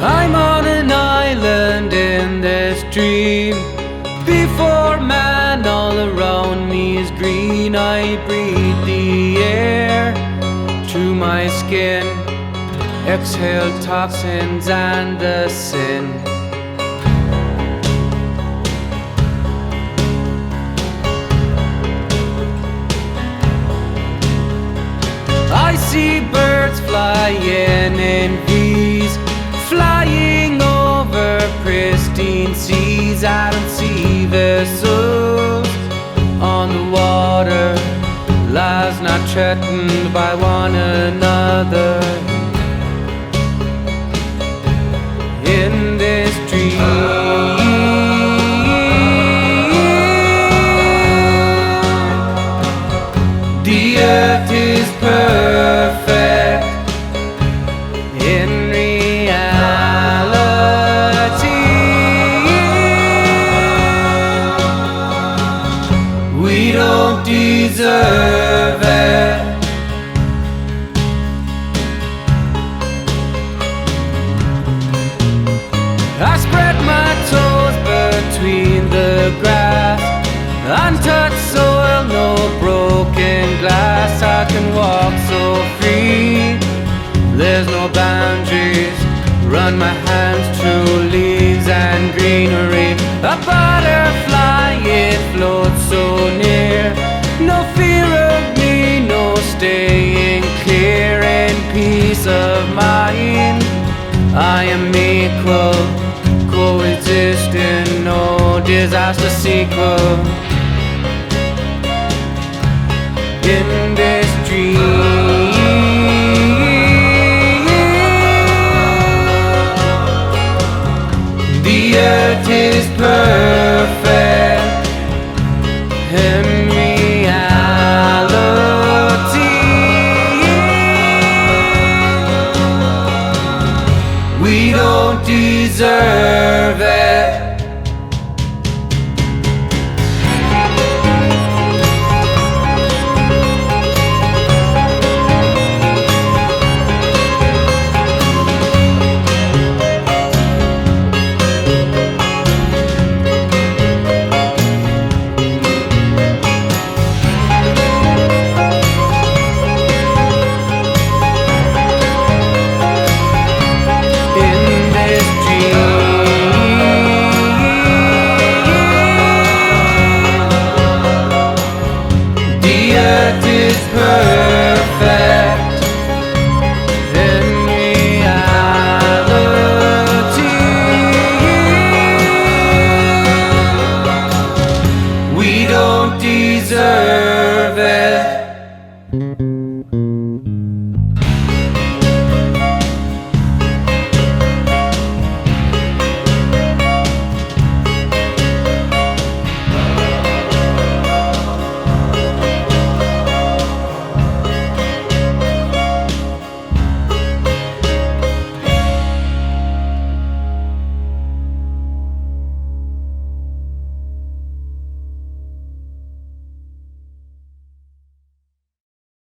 I'm on an island in this dream. Before man, all around me is green. I breathe the air through my skin, exhale toxins and the sin. I see birds flying in bees, flying over pristine seas. I don't see vessels on the water, lives not threatened by one another. In this dream, the earth is perfect. In reality, we don't deserve it. I spread my toes between the grass, untouched soil, no broken glass. I can walk so free, there's no boundaries. Run my hands through leaves and greenery. A butterfly, it floats so near. No fear of me, no staying clear. In peace of mind, I am equal, coexisting, no disaster sequel. In this dream, the earth is perfect. In reality, we don't deserve it. Perfect. In reality, we don't deserve